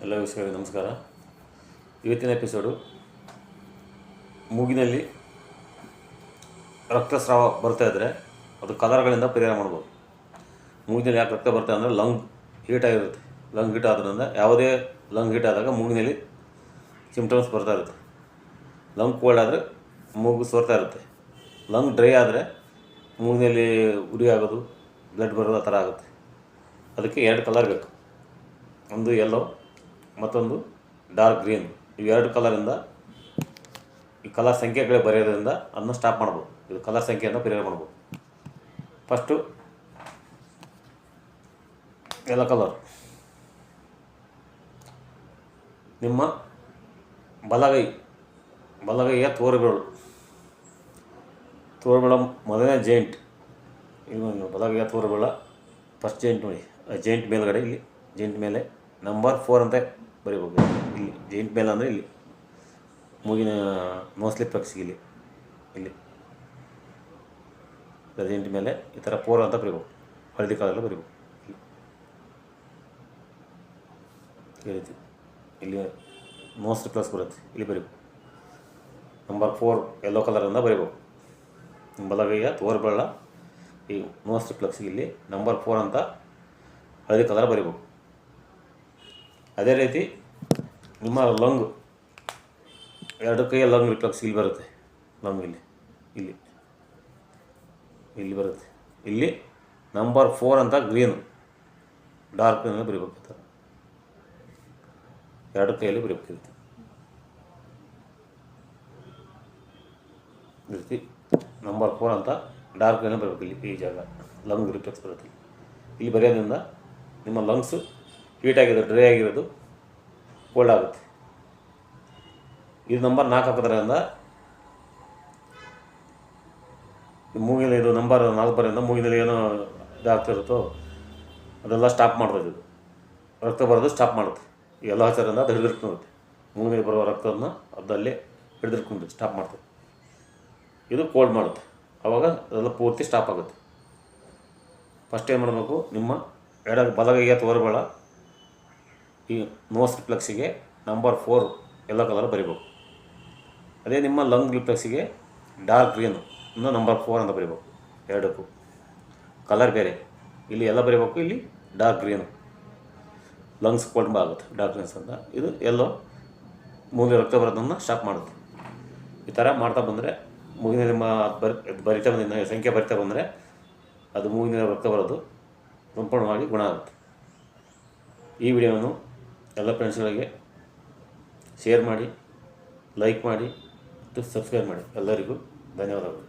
ಎಲ್ಲ ವೀಕ್ಷಕರಿಗೆ ನಮಸ್ಕಾರ. ಇವತ್ತಿನ ಎಪಿಸೋಡು ಮೂಗಿನಲ್ಲಿ ರಕ್ತಸ್ರಾವ ಬರ್ತಾ ಇದ್ದರೆ ಅದು ಕಲರ್ಗಳಿಂದ ಪರಿಹಾರ ಮಾಡ್ಬೋದು. ಮೂಗಿನಲ್ಲಿ ಯಾಕೆ ರಕ್ತ ಬರ್ತದೆ ಅಂದರೆ ಲಂಗ್ ಹೀಟ್ ಆಗಿರುತ್ತೆ. ಲಂಗ್ ಹೀಟ್ ಆದ್ದರಿಂದ ಯಾವುದೇ ಲಂಗ್ ಹೀಟ್ ಆದಾಗ ಮೂಗಿನಲ್ಲಿ ಸಿಮ್ಟಮ್ಸ್ ಬರ್ತಾ ಇರುತ್ತೆ. ಲಂಗ್ ಕೋಲ್ಡ್ ಆದರೆ ಮೂಗು ಸೋರ್ತಾ ಇರುತ್ತೆ. ಲಂಗ್ ಡ್ರೈ ಆದರೆ ಮೂಗಿನಲ್ಲಿ ಉರಿ ಆಗೋದು, ಬ್ಲಡ್ ಬರೋದು ಆ ಥರ ಆಗುತ್ತೆ. ಅದಕ್ಕೆ 2 ಕಲರ್ ಬೇಕು. ಒಂದು ಯೆಲ್ಲೋ, ಮತ್ತೊಂದು ಡಾರ್ಕ್ ಗ್ರೀನ್. ಇವು 2 ಕಲರಿಂದ ಈ ಕಲರ್ ಸಂಖ್ಯೆಗಳೇ ಬರೆಯೋದ್ರಿಂದ ಅದನ್ನು ಸ್ಟಾಪ್ ಮಾಡ್ಬೋದು. ಇದು ಕಲರ್ ಸಂಖ್ಯೆಯನ್ನು ಪರಿಹಾರ ಮಾಡ್ಬೋದು. First yellow colour. ನಿಮ್ಮ ಬಲಗೈಯ ತೋರುಬೆರಳು ಮೊದಲನೇ ಜಾಯಿಂಟ್, ಇದು ಬಲಗೈಯ ತೋರುಬೆರಳ ಫಸ್ಟ್ ಜಾಯಿಂಟ್ ನೋಡಿ. ಆ ಜಾಯಿಂಟ್ ಮೇಲ್ಗಡೆ ಇಲ್ಲಿ ಜಾಯಿಂಟ್ ಮೇಲೆ ನಂಬರ್ 4 ಅಂತ ಬರೀಬೇಕು. ಇಲ್ಲಿ ಜಾಯಿಂಟ್ ಮೇಲೆ ಅಂದರೆ ಇಲ್ಲಿ ಮೂಗಿನ ನೋಸ್ಲಿ ಪ್ಲೆಕ್ಸಿಗೆ ಇಲ್ಲಿ ಜಾಯಿಂಟ್ ಮೇಲೆ ಈ ಥರ 4 ಅಂತ ಬರೀಬೇಕು. ಹಳದಿ ಕಲರಲ್ಲಿ ಬರೀಬೇಕು. ಈ ರೀತಿ ಇಲ್ಲಿ ನೋಸ್ಲಿ ಪ್ಲಸ್ ಬರುತ್ತೆ, ಇಲ್ಲಿ ಬರೀಬೇಕು. ನಂಬರ್ 4 ಯೆಲ್ಲೋ ಕಲರಿಂದ ಬರೀಬೇಕು. ಬಲಗೈಯ ತೋರುಬೆರಳ ಈ ನೋಸ್ಲಿ ಪ್ಲೆಕ್ಸಿಗೆ ಇಲ್ಲಿ ನಂಬರ್ 4 ಅಂತ ಹಳದಿ ಕಲರ್ ಬರೀಬೇಕು. ಅದೇ ರೀತಿ ನಿಮ್ಮ ಲಂಗ್ 2 ಕೈಯ ಲಂಗ್ ರಿಫ್ಲೆಕ್ಸ್ ಇಲ್ಲಿ ಬರುತ್ತೆ. ಲಂಗ್ ಇಲ್ಲಿ ಬರುತ್ತೆ. ಇಲ್ಲಿ ನಂಬರ್ 4 ಅಂತ ಗ್ರೀನ್ ಡಾರ್ಕ್ ಗ್ರೀನಲ್ಲಿ ಬರೀಬೇಕು. ಈ ಥರ 2 ಕೈಯಲ್ಲಿ ಬರೀಬೇಕು. ಈ ರೀತಿ ನಂಬರ್ 4 ಅಂತ ಡಾರ್ಕ್ ಗ್ರೀನಲ್ಲಿ ಬರಬೇಕು. ಇಲ್ಲಿ ಈ ಜಾಗ ಲಂಗ್ ರಿಫ್ಲೆಕ್ಸ್ ಬರುತ್ತೆ. ಇಲ್ಲಿ ಬರೆಯೋದ್ರಿಂದ ನಿಮ್ಮ ಲಂಗ್ಸು ಹೀಟ್ ಆಗಿರೋದು, ಡ್ರೈ ಆಗಿರೋದು ಕೋಲ್ಡ್ ಆಗುತ್ತೆ. ಇದು ನಂಬರ್ 4 ಹಾಕೋದ್ರಿಂದ ಮೂಗಿನಲ್ಲಿ ಇದು ನಂಬರ್ 4 ಬರೋದ್ರಿಂದ ಮೂಗಿನಲ್ಲಿ ಏನೋ ಇದಾಗ್ತಿರುತ್ತೋ ಅದೆಲ್ಲ ಸ್ಟಾಪ್ ಮಾಡ್ತದೆ. ಇದು ರಕ್ತ ಬರೋದು ಸ್ಟಾಪ್ ಮಾಡುತ್ತೆ. ಎಲ್ಲ ಹಚ್ಚೋದ್ರಿಂದ ಅದು ಹಿಡಿದಿಟ್ಕೊಳ್ಳುತ್ತೆ. ಮೂಗಿನಲ್ಲಿ ಬರುವ ರಕ್ತವನ್ನು ಅದಲ್ಲೇ ಹಿಡಿದಿಟ್ಕೊಂಡು ಸ್ಟಾಪ್ ಮಾಡ್ತದೆ. ಇದು ಕೋಲ್ಡ್ ಮಾಡುತ್ತೆ. ಆವಾಗ ಅದೆಲ್ಲ ಪೂರ್ತಿ ಸ್ಟಾಪ್ ಆಗುತ್ತೆ. ಫಸ್ಟ್ ಏನು ಮಾಡಬೇಕು, ನಿಮ್ಮ ಬಲಗೈಯ ತೋರುಬೆರಳ ಈ ನೋಸ್ ರಿಫ್ಲೆಕ್ಸಿಗೆ ನಂಬರ್ 4 ಯೆಲ್ಲೋ ಕಲರ್ ಬರೀಬೇಕು. ಅದೇ ನಿಮ್ಮ ಲಂಗ್ ರಿಫ್ಲೆಕ್ಸಿಗೆ ಡಾರ್ಕ್ ಗ್ರೀನ್ ಇನ್ನು ನಂಬರ್ 4 ಅಂತ ಬರೀಬೇಕು. 2ಕ್ಕೂ ಕಲರ್ ಬೇರೆ. ಇಲ್ಲಿ ಎಲ್ಲ ಬರೀಬೇಕು, ಇಲ್ಲಿ ಡಾರ್ಕ್ ಗ್ರೀನು. ಲಂಗ್ಸ್ ಕೋಲ್ಡ್ ಆಗುತ್ತೆ ಡಾರ್ಕ್ನೆಸ್ ಅಂತ. ಇದು ಎಲ್ಲೋ ಮೂಗಿನ ರಕ್ತ ಬರೋದನ್ನು ಸ್ಟಾಪ್ ಮಾಡುತ್ತೆ. ಈ ಥರ ಮಾಡ್ತಾ ಬಂದರೆ ಮೂಗಿನ ನಿಮ್ಮ ಬರಿತಾ ಬಂದ ಸಂಖ್ಯೆ ಬರಿತಾ ಬಂದರೆ ಅದು ಮೂಗಿನ ರಕ್ತ ಬರೋದು ಸಂಪೂರ್ಣವಾಗಿ ಗುಣ ಆಗುತ್ತೆ. ಈ ವಿಡಿಯೋವನ್ನು ಎಲ್ಲ ಫ್ರೆಂಡ್ಸ್ಗಳಿಗೆ ಶೇರ್ ಮಾಡಿ, ಲೈಕ್ ಮಾಡಿ ಮತ್ತು ಸಬ್ಸ್ಕ್ರೈಬ್ ಮಾಡಿ. ಎಲ್ಲರಿಗೂ ಧನ್ಯವಾದಗಳು.